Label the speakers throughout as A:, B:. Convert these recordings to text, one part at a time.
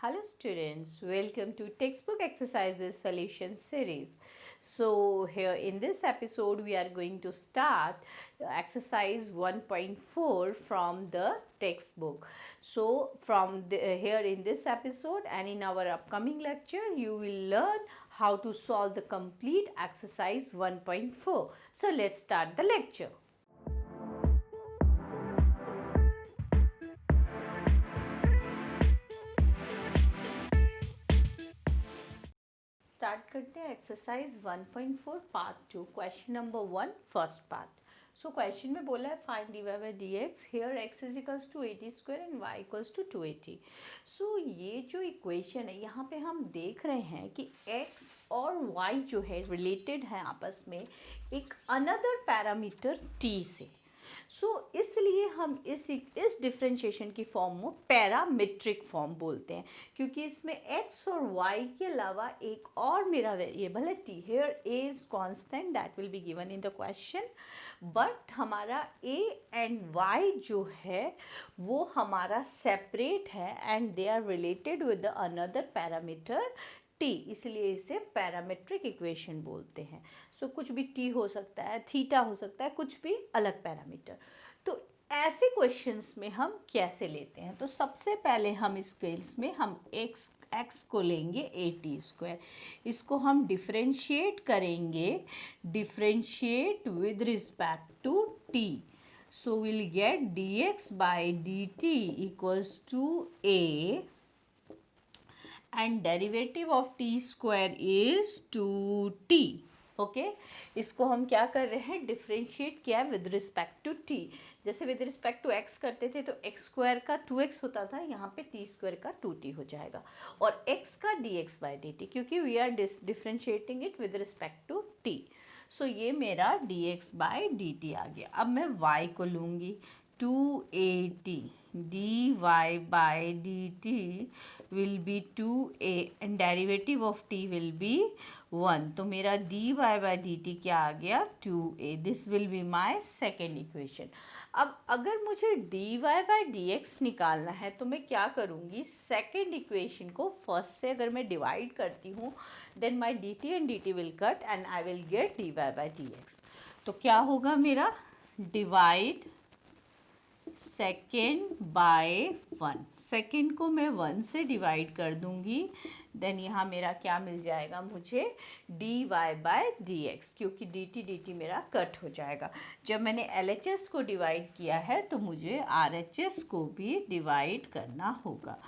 A: Hello students, welcome to Textbook Exercises Solution Series. So here in this episode we are going to start exercise 1.4 from the textbook. So from here in this episode and in our upcoming lecture you will learn how to solve the complete exercise 1.4. So let's start the lecture. Start करते हैं exercise 1.4 part 2 question number 1 first part. So question में बोला है find d Y by D x. Here x is equals to 80 square and y equals to 280. So ये जो equation है यहाँ पे हम देख रहे हैं कि एक्स और वाई जो है रिलेटेड है आपस में एक अनदर पैरामीटर टी से. सो इसलिए हम इस डिफ्रेंशिएशन की फॉर्म को पैरामीट्रिक फॉर्म बोलते हैं क्योंकि इसमें x और y के अलावा एक और मेरा वेरिएबल है t. Here a is constant that will be given in the question, but हमारा a एंड y जो है वो हमारा सेपरेट है and they are related with the another parameter t, इसलिए इसे पैरामीट्रिक इक्वेशन बोलते हैं. सो कुछ भी t हो सकता है, थीटा हो सकता है, कुछ भी अलग पैरामीटर. तो ऐसे क्वेश्चंस में हम कैसे लेते हैं? तो सबसे पहले हम इस केस में हम x को लेंगे 80 स्क्वायर. इसको हम डिफरेंशिएट करेंगे, differentiate with respect to t. So will get dx by dt equals to a and derivative of t square is 2t. Okay इसको हम क्या कर रहे हैं? डिफ्रेंशिएट किया है विद रिस्पेक्ट टू t. जैसे विद रिस्पेक्ट टू x करते थे तो x स्क्वायर का 2x होता था, यहाँ पे t स्क्वायर का 2t हो जाएगा और x का dx बाई dt क्योंकि we are differentiating it with respect to t. So ये मेरा dx बाई dt आ गया. अब मैं y को लूँगी 280 dy by dt will be 2a and derivative of t will be 1. तो मेरा dy by dt क्या आ गया? 2a. This will be my second equation. अब अगर मुझे dy by dx निकालना है तो मैं क्या करूँगी? सेकेंड इक्वेशन को फर्स्ट से अगर मैं डिवाइड करती हूँ then my dt and dt will cut and I will get dy by dx. तो क्या होगा मेरा? Divide second by 1. सेकेंड को मैं 1 से डिवाइड कर दूंगी, देन यहाँ मेरा क्या मिल जाएगा मुझे? dy बाय dx, क्योंकि dt मेरा कट हो जाएगा. जब मैंने LHS को डिवाइड किया है तो मुझे RHS को भी डिवाइड करना होगा.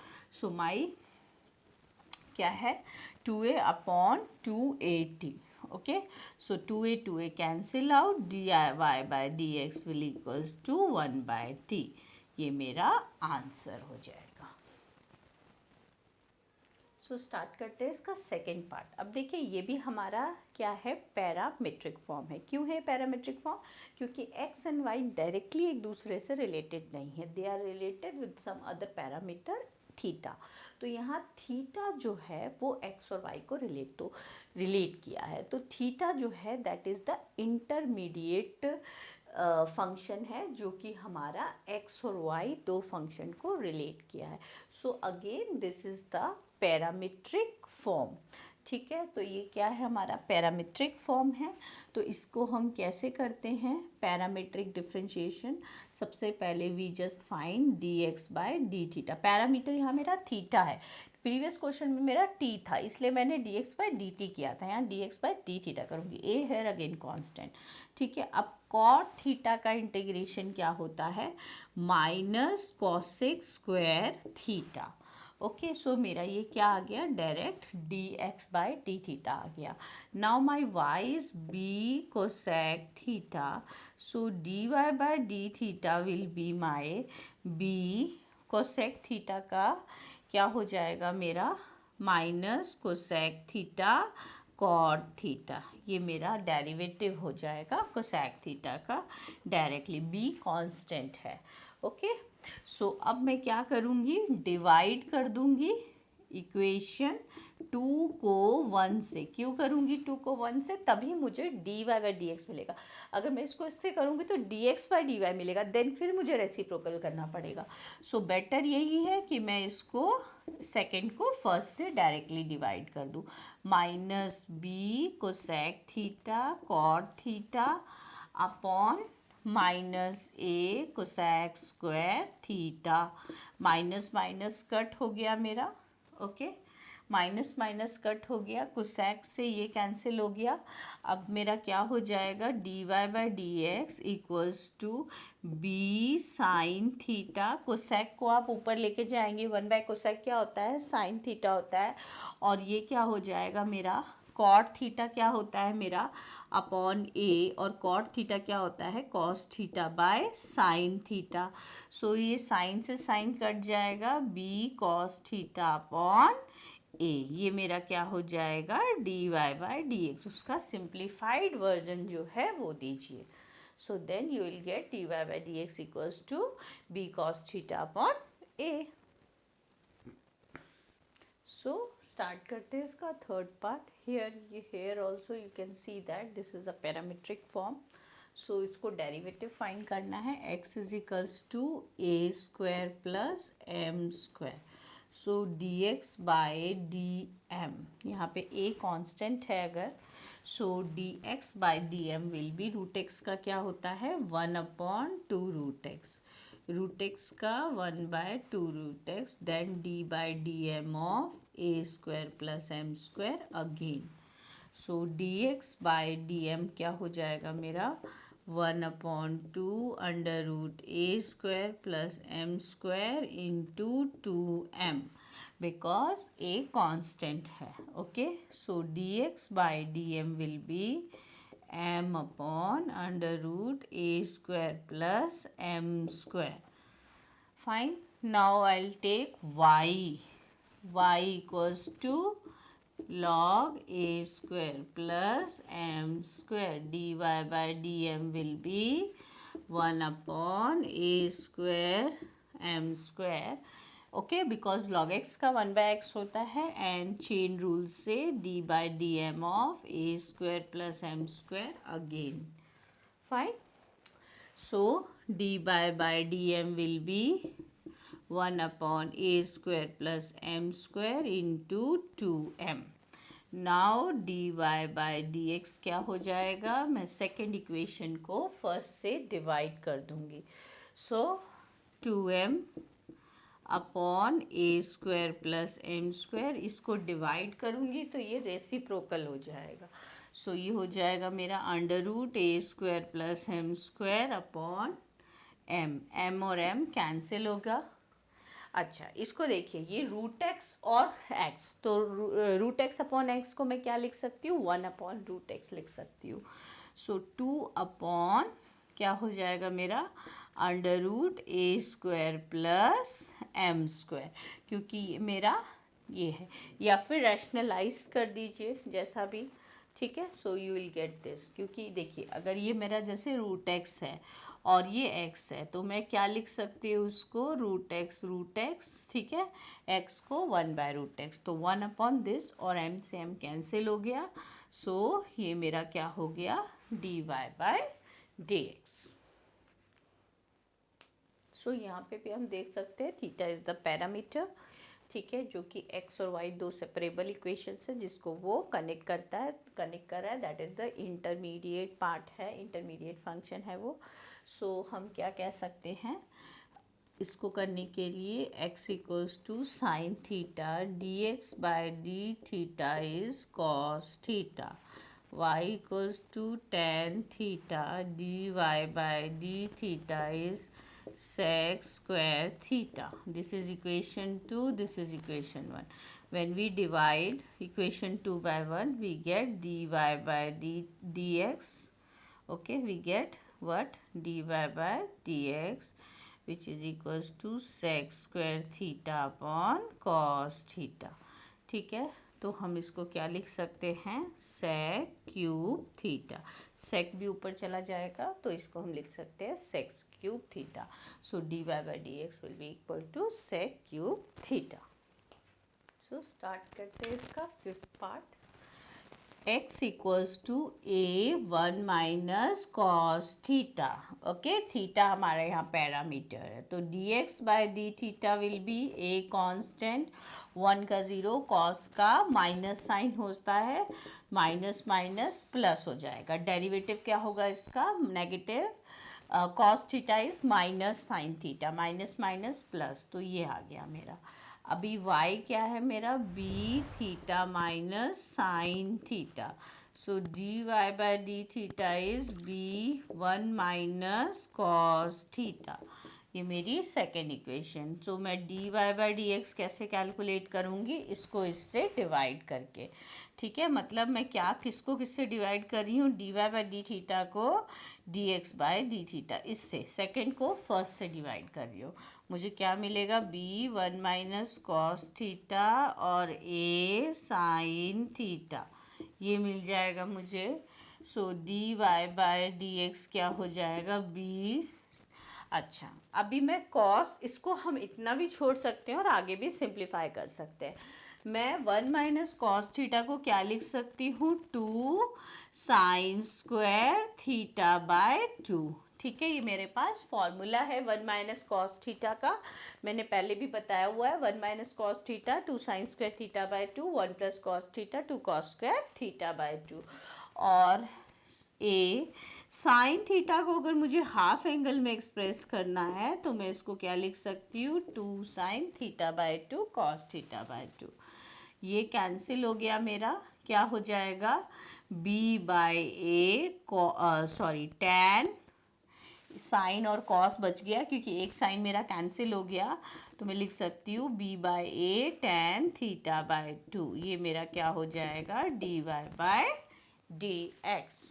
A: सो माई क्या है? 2a upon 280. okay, so 2a cancel out, dy by dx will equals to 1 by t. ये मेरा आंसर हो जाएगा. सो स्टार्ट करते हैं इसका सेकेंड पार्ट. अब देखिए ये भी हमारा क्या है? पैरामीट्रिक फॉर्म है. क्यों है पैरामीट्रिक फॉर्म? क्योंकि x एंड y डायरेक्टली एक दूसरे से रिलेटेड नहीं है, they are related with some other parameter theta. तो यहाँ थीटा जो है वो x और y को रिलेट किया है. तो थीटा जो है that is the intermediate function है जो कि हमारा x और y दो फंक्शन को रिलेट किया है. So again this is the parametric form. ठीक है, तो ये क्या है? हमारा पैरामीट्रिक फॉर्म है. तो इसको हम कैसे करते हैं? Parametric differentiation. सबसे पहले we just find dx by D theta. Parameter यहाँ मेरा थीटा है. प्रीवियस क्वेश्चन में मेरा t था, इसलिए मैंने dx बाय dt किया था. यहाँ dx बाय डी थीटा करूँगी. a है अगेन कांस्टेंट. ठीक है, अब कॉट थीटा का इंटीग्रेशन क्या होता है? Minus cosec square theta. Okay, so मेरा ये क्या आ गया? Direct dx by D theta आ गया. Now my y is b cosec theta. So dy by D theta will be my b cosec theta का क्या हो जाएगा मेरा? Minus cosec theta cot theta. ये मेरा डेरिवेटिव हो जाएगा कोसेक थीटा का डायरेक्टली. b कांस्टेंट है. ओके, सो अब मैं क्या करूँगी? डिवाइड कर दूँगी इक्वेशन 2 को 1 से, क्यों करूँगी 2 को 1 से, तभी मुझे dy बाई डी एक्स मिलेगा। अगर मैं इसको इससे करूँगी तो dx बाई dy मिलेगा, देन फिर मुझे रेसिप्रोकल करना पड़ेगा। सो बेटर यही है कि मैं इसको सेकेंड को फर्स्ट से डायरेक्टली डिवाइड कर दूँ। Minus B cosec theta cot theta upon minus A cosec square theta. Minus minus cut हो गया मेरा, ओके, माइनस माइनस कट हो गया, कोसेक से ये कैंसिल हो गया। अब मेरा क्या हो जाएगा, D Y by D x equals to b sine theta. Cosec को आप ऊपर लेके जाएंगे, 1/कोसेक क्या होता है, साइन थीटा होता है। और ये क्या हो जाएगा मेरा, कॉट थीटा क्या होता है मेरा, अपॉन ए, और कॉट थीटा क्या होता है, cos theta by sine theta. So ये साइन से साइन कट जाएगा, B cos theta upon A. ये मेरा क्या हो जाएगा, D Y by D X. उसका सिंप्लीफाइड वर्जन जो है वो दीजिए। So then you will get D Y by D x equals to B cos theta upon A. So start करते हैं इसका third part. Here also you can see that this is a parametric form. So इसको derivative find करना है, x is equals to A square plus M square. So D x by D M, यहाँ पे a constant है अगर, so D x by D M will be, root X का क्या होता है 1/2 रूट एक्स, रूट एक्स का 1/2 root X, then D by D M of A square plus M square again. So D x by D M क्या हो जाएगा मेरा 1/2 under root A square plus M square into 2m, because A constant है, okay. So D x by D M will be m upon under root A square plus M square. Fine, now I will take y equals to log a square plus m square, dy by dm will be 1 a square m square, okay, because log x का 1/x होता है and chain rule से d by dm of a square plus m square again. Fine. So d by dm will be 1 a square plus m square into 2m. Now d Y by D x क्या हो जाएगा, मैं second equation को first से divide कर दूंगी। So 2m upon a square plus M square, इसको divide करूंगी तो ये रेसिप्रोकल हो जाएगा। सो ये हो जाएगा मेरा अंडर रूट ए square plus M square upon m और एम कैंसिल होगा। अच्छा, इसको देखिए, ये रूट एक्स और एक्स, तो रूट एक्स अपॉन एक्स को मैं क्या लिख सकती हूँ, 1/√x लिख सकती हूँ। सो 2 क्या हो जाएगा मेरा अंडर रूट ए स्क्वायर प्लस एम स्क्वायर, क्योंकि ये मेरा ये है, या फिर रैशनलाइज कर दीजिए जैसा भी, ठीक है। So you will get this, क्योंकि देखिए अगर ये मेरा जैसे रूट एक्स है और ये x है तो मैं क्या लिख सकती हूँ उसको, रूट एक्स, ठीक है, x को 1/√x, तो 1/this और m से m कैंसिल हो गया। सो ये मेरा क्या हो गया, dy बाय dx। सो यहाँ पे भी हम देख सकते हैं थीटा इज द पैरामीटर, ठीक है, जो कि x और y दो सेपरेबल इक्वेशंस है जिसको वो कनेक्ट कर रहा है, that is the intermediate part है, इंटरमीडिएट फंक्शन है वो। सो हम क्या कह सकते हैं इसको करने के लिए, x equals to sine theta d x by d theta is cos theta, y equals to tan theta d Y by d theta is sec square theta. This is equation 2, this is equation 1. When we divide equation 2 by 1, we get dy by dx, okay, we get what, dy by dx, which is equals to sec square theta upon cos theta, ठीक है। तो हम इसको क्या लिख सकते हैं, sec cube theta, sec भी ऊपर चला जाएगा तो इसको हम लिख सकते हैं sec cube theta. So dy by dx will be equal to sec cube theta. So start करते हैं इसका fifth part. x equals to a1 minus cos theta. Okay, theta हमारा यहाँ पैरामीटर है, तो dx by D theta will be a constant, 1 का 0, cos का minus sign होता है, माइनस माइनस प्लस हो जाएगा। डेरिवेटिव क्या होगा इसका? Negative, cos theta is minus sine theta, minus minus plus, तो ये आ गया मेरा। अभी y क्या है मेरा? b theta minus sine theta, so d y by D theta is b1 minus cos theta. ये मेरी सेकेंड इक्वेशन। सो मैं d Y by D x कैसे कैलकुलेट करूँगी? इसको इससे डिवाइड करके, ठीक है। मतलब मैं क्या किसको किससे डिवाइड कर रही हूँ? D Y by d theta को d x by D theta, इससे सेकेंड को फर्स्ट से डिवाइड कर रही हूँ। मुझे क्या मिलेगा? b1 माइनस कॉस थीटा और a साइन थीटा, ये मिल जाएगा मुझे। So d y by d x क्या हो जाएगा? b। अच्छा, अभी मैं कॉस, इसको हम इतना भी छोड़ सकते हैं और आगे भी सिंप्लीफाई कर सकते हैं। मैं 1 माइनस कॉस थीटा को क्या लिख सकती हूँ? 2 साइन स्क्वायर थीटा बाय 2, ठीक है। ये मेरे पास फॉर्मूला है 1 माइनस कॉस थीटा का, मैंने पहले भी बताया हुआ है। 1 minus cos theta 2 sine square theta by 2, 1 plus cos theta 2 cos square theta by 2। और ए साइन थीटा को अगर मुझे हाफ एंगल में एक्सप्रेस करना है तो मैं इसको क्या लिख सकती हूँ? 2 sine theta by 2 cos theta by 2। ये कैंसिल हो गया मेरा, क्या हो जाएगा? b by A, sorry tan, sign और कॉस बच गया क्योंकि एक साइन मेरा कैंसिल हो गया, तो मैं लिख सकती हूँ b by a tan theta by 2। ये मेरा क्या हो जाएगा? D y by d x.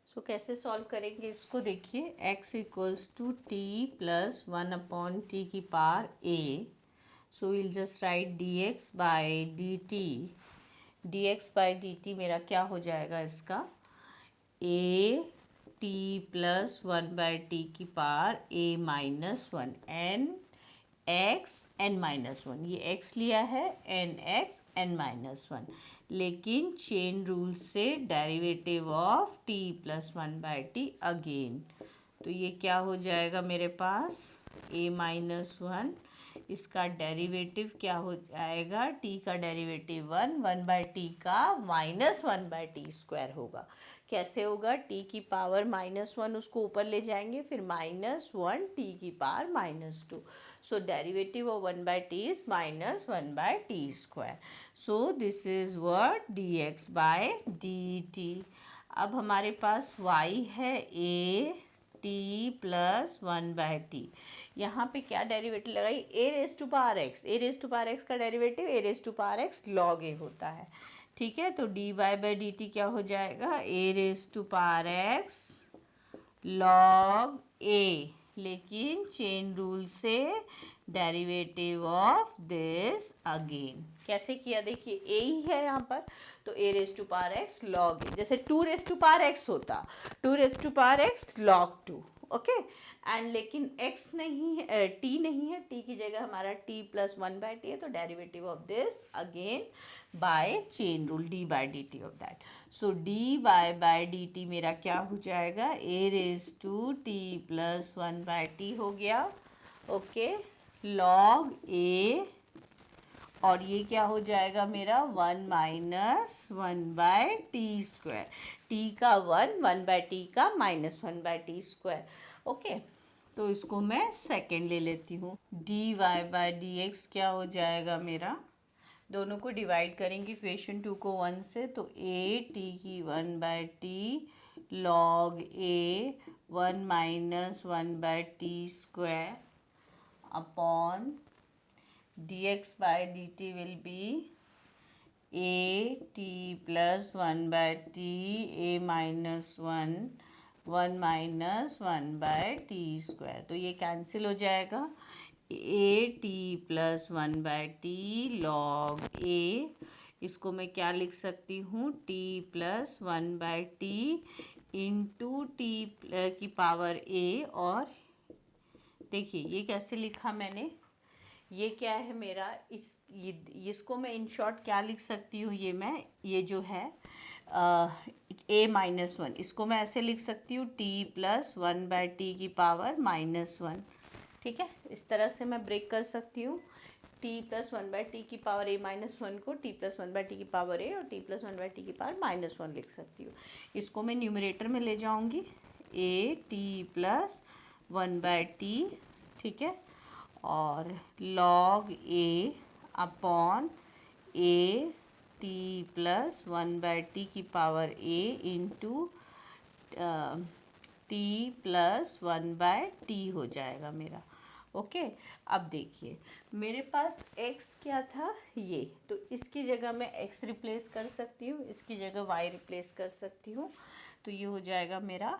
A: So कैसे सॉल्व करेंगे इसको? देखिए, x equals to t plus 1 upon t की power a, so will just write dx by dt। dx by dt मेरा क्या हो जाएगा इसका? a t plus 1 by t की power a minus 1, n x n minus 1, ये x लिया है, n x n माइनस 1, लेकिन चेन रूल से derivative of t plus 1 by t again, तो ये क्या हो जाएगा मेरे पास? a माइनस 1, इसका डेरिवेटिव क्या हो जाएगा? t का डेरिवेटिव 1, 1 बाय टी का माइनस 1 बाय टी स्क्वायर होगा। कैसे होगा? t की पावर माइनस 1 उसको ऊपर ले जाएंगे, फिर माइनस 1 t की power minus 2। So derivative of 1 by t is minus 1 by t square. So this is what dx by dt. अब हमारे पास y है a t plus 1 by t. यहाँ पे क्या डेरिवेटिव लगाई? a raise to power x, a raise to power x का derivative a raise to power x log a होता है, ठीक है। तो dy बाय डी टी क्या हो जाएगा? a raise to power x log a, लेकिन चेन रूल से डेरिवेटिव ऑफ दिस अगेन। कैसे किया? देखिए, a ही है यहाँ पर, तो a raise to power x log a, जैसे 2 रेज टू पावर x होता, 2 raise to power x log 2, okay. And लेकिन x नहीं है, t नहीं है, t की जगह हमारा t प्लस 1 बाय टी है, तो derivative of this again by chain rule d by d t of that. So d by d t मेरा क्या हो जाएगा? a raise to t plus 1 by t हो गया, ओके, log a, और ये क्या हो जाएगा मेरा? 1 minus 1 by t square, t का 1, 1 बाय टी का minus 1 by t square, okay. तो इसको मैं सेकेंड ले लेती हूँ। D y by d x क्या हो जाएगा मेरा? दोनों को डिवाइड करेंगे इक्वेशन 2 को 1 से, तो a t की 1 by t log a 1 minus 1 by t square upon dx by dt will be a t plus 1 by t a minus 1 1 minus 1 by t square, तो ये कैंसिल हो जाएगा। a t plus 1 by t log a, इसको मैं क्या लिख सकती हूँ? t plus 1 by t into t की पावर a, और देखिए ये कैसे लिखा मैंने? ये क्या है मेरा, इसको मैं इन शॉर्ट क्या लिख सकती हूँ, ये जो है a-1, इसको मैं ऐसे लिख सकती हूँ t+1/t की पावर -1। ठीक है, इस तरह से मैं ब्रेक कर सकती हूँ t+1/t की पावर a-1 को t+1/t की पावर a और t+1/t की पावर -1 लिख सकती हूँ। इसको मैं न्यूमरेटर में ले जाऊँगी a t+1/t, ठीक है, और log a upon a t+1/t की पावर a इंटू t+1/t हो जाएगा मेरा। ओके, अब देखिए मेरे पास x क्या था, ये तो इसकी जगह मैं x रिप्लेस कर सकती हूँ, इसकी जगह y रिप्लेस कर सकती हूँ। तो ये हो जाएगा मेरा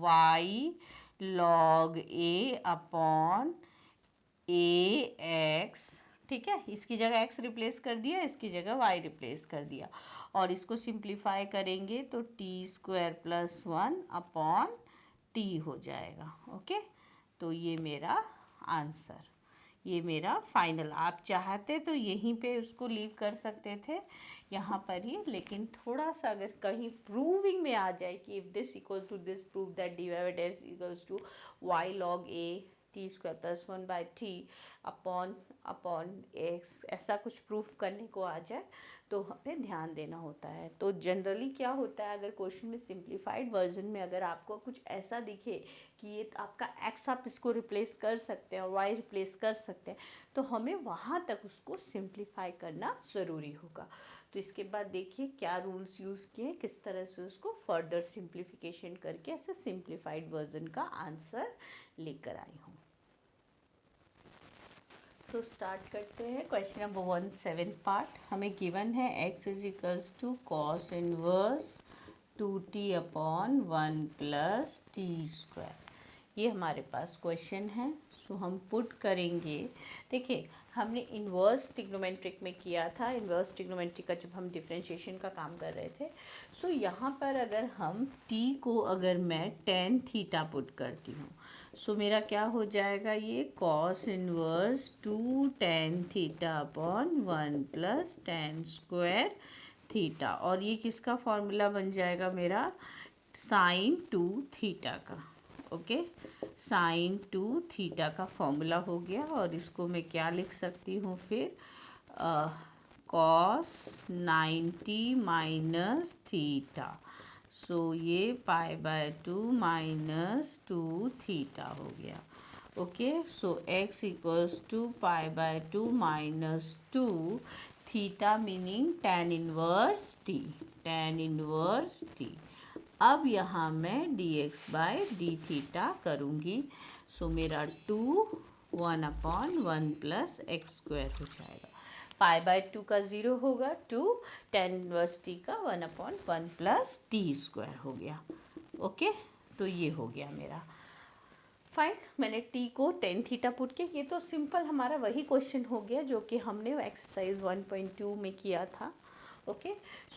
A: y log a upon ax, ठीक है, इसकी जगह x रिप्लेस कर दिया, इसकी जगह y रिप्लेस कर दिया, और इसको सिंप्लीफाई करेंगे तो t² + 1 अपॉन t हो जाएगा। ओके, तो ये मेरा आंसर, ये मेरा फाइनल। आप चाहते तो यहीं पे उसको लीव कर सकते थे यहाँ पर ही, लेकिन थोड़ा सा अगर कहीं प्रूविंग में आ जाए कि if this equal to this, prove that dy/s equals to y log a t² + 1/t upon x, ऐसा कुछ प्रूफ करने को आ जाए तो हमें ध्यान देना होता है। तो जनरली क्या होता है, अगर क्वेश्चन में सिंप्लीफाइड वर्जन में अगर आपको कुछ ऐसा दिखे कि ये आपका x आप इसको रिप्लेस कर सकते हैं और y रिप्लेस कर सकते हैं, तो हमें वहाँ तक उसको सिंप्लीफाई करना ज़रूरी होगा। तो इसके बाद देखिए क्या रूल्स यूज़ किए, किस तरह से उसको फर्दर सिंप्लीफिकेशन करके ऐसे सिंप्लीफाइड वर्जन का आंसर लेकर आई हूँ। तो स्टार्ट करते हैं। क्वेश्चन नंबर 1 7 पार्ट हमें गिवन है x = cos inverse 2t upon 1 + t²। ये हमारे पास क्वेश्चन है। सो हम पुट करेंगे, देखिए हमने इन्वर्स ट्रिग्नोमेट्रिक में किया था, इन्वर्स ट्रिग्नोमेट्रिक का जब हम डिफरेंशिएशन का काम कर रहे थे। सो यहाँ पर अगर हम t को अगर मैं tan थीटा पुट करती हूँ, सो मेरा क्या हो जाएगा, ये cos inverse 2 tan theta upon 1 + tan² theta, और ये किसका फॉर्मूला बन जाएगा मेरा, sin 2 थीटा का। ओके, sin 2 थीटा का फॉर्मूला हो गया, और इसको मैं क्या लिख सकती हूँ फिर, cos 90 माइनस थीटा। सो ये π/2 - 2 थीटा हो गया। ओके, सो x = π/2 - 2 theta, meaning tan inverse t। अब यहाँ मैं dx/d करूँगी। सो मेरा 2 1/1 + x² हो जाएगा। π/2 का 0 होगा, 2 tan इनवर्स t का 1/1 + t² हो गया। ओके, तो ये हो गया मेरा फाइन। मैंने t को tan थीटा पुट किया। ये तो सिंपल हमारा वही क्वेश्चन हो गया जो कि हमने एक्सरसाइज 1.2 में किया था। ओके,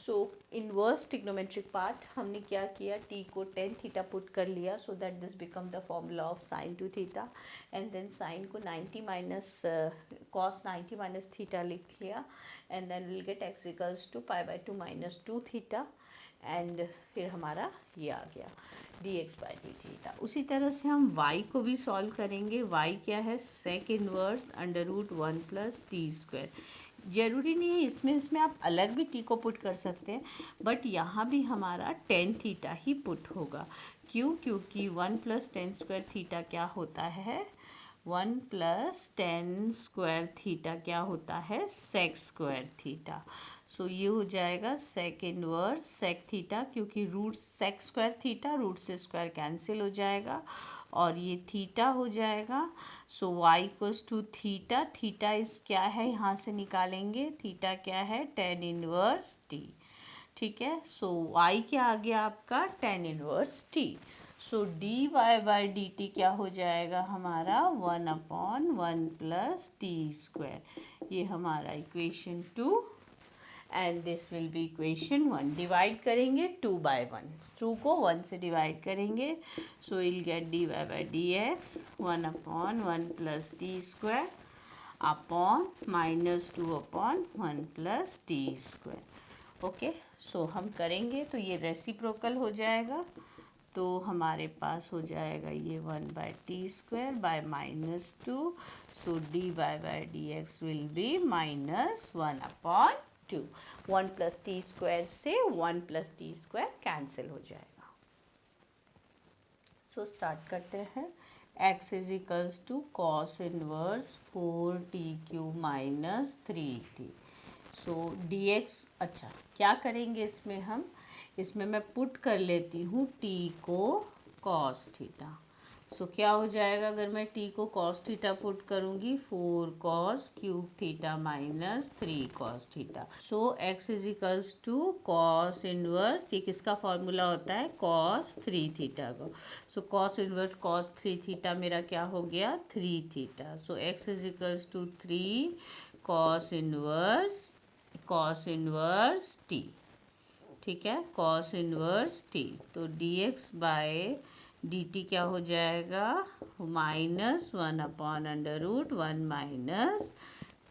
A: सो इनवर्स ट्रिग्नोमेट्रिक पार्ट हमने क्या किया, t को tan थीटा पुट कर लिया, so that this become the formula of sin 2 थीटा, एंड देन sin को 90 माइनस cos 90 माइनस थीटा लिख लिया, and then will get x = π/2 - 2 थीटा, एंड फिर हमारा ये आ गया dx/d। उसी तरह से हम y को भी सॉल्व करेंगे। y क्या है, sec इनवर्स √1 + t²। ज़रूरी नहीं है इसमें आप अलग भी t को पुट कर सकते हैं, बट यहाँ भी हमारा tan थीटा ही पुट होगा। क्यों, क्योंकि 1 + tan² थीटा क्या होता है, 1 + tan² थीटा क्या होता है, sec² थीटा। सो ये हो जाएगा sec इनवर्स sec थीटा, क्योंकि रूट sec² थीटा, रूट से स्क्वायर कैंसिल हो जाएगा और ये थीटा हो जाएगा। सो y = थीटा, थीटा इस क्या है यहाँ से निकालेंगे, थीटा क्या है, tan इनवर्स t। ठीक है, सो y क्या आ गया आपका, tan इनवर्स t। सो dy/dt क्या हो जाएगा हमारा, 1/1 + t²। ये हमारा equation 2, and this will be equation 1। Divide करेंगे 2/1, 2 को 1 से डिवाइड करेंगे, so will get dy/dx 1/1 + t²। Upon -2/1 plus t square. Okay, so हम करेंगे तो ये रेसिप्रोकल हो जाएगा, तो हमारे पास हो जाएगा ये 1/t² by -2, so dy/dx will be -1/2। 1 plus t square से 1 प्लस टी स्क्वायर कैंसिल हो जाएगा। सो स्टार्ट करते हैं। x is equals to cos inverse 4t³ minus 3t। So dx, अच्छा क्या करेंगे इसमें हम, इसमें मैं पुट कर लेती हूँ t को cos थीटा। सो क्या हो जाएगा अगर मैं t को cos थीटा पुट करूँगी, 4 cos cube theta minus 3 cos theta. So x is equals to cos inverse, ये किसका फॉर्मूला होता है, cos 3 थीटा को। सो cos इनवर्स cos 3 थीटा मेरा क्या हो गया, 3 theta. So x is equals to 3 cos inverse t, ठीक है, cos इनवर्स t। तो dx बाय dt क्या हो जाएगा, -1/√1 minus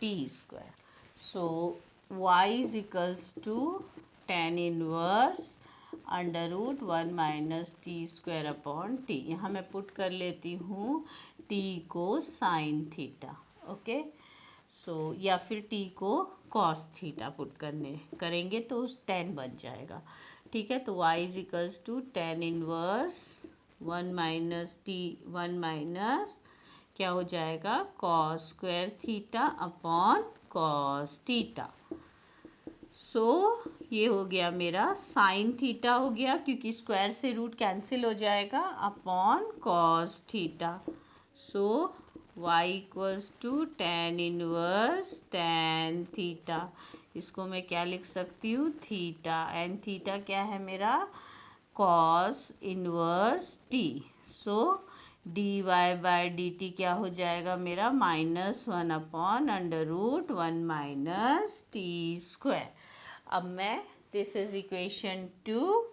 A: t square. So y is equals to tan inverse √1 minus t square upon T. यहाँ मैं पुट कर लेती हूँ t को साइन थीटा। ओके, सो या फिर t को कॉस थीटा पुट करेंगे तो उस tan बन जाएगा, ठीक है। तो y is equals to tan inverse 1 minus क्या हो जाएगा, cos square theta upon cos theta. So ये हो गया मेरा साइन थीटा हो गया, क्योंकि स्क्वायर से रूट कैंसिल हो जाएगा, upon cos theta. So y equals to tan inverse tan theta. इसको मैं क्या लिख सकती हूँ, थीटा, एंड थीटा क्या है मेरा, कॉस इनवर्स t। सो dy/dt क्या हो जाएगा मेरा, -1/√1 माइनस टी स्क्वायर। अब मैं, दिस इज इक्वेशन 2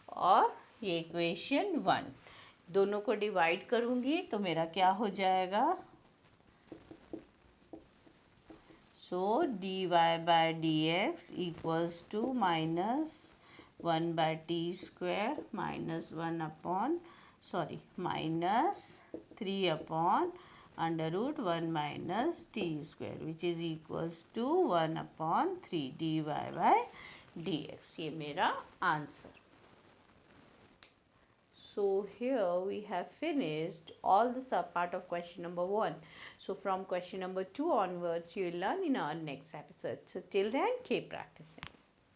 A: और ये इक्वेशन 1, दोनों को डिवाइड करूँगी तो मेरा क्या हो जाएगा, so dy/dx equals to -1/t² -3/√1 minus t square, which is equals to 1/3 dy/dx। ये मेरा answer. So here we have finished all the sub part of question number 1. So from question number 2 onwards you will learn in our next episode. So till then keep practicing.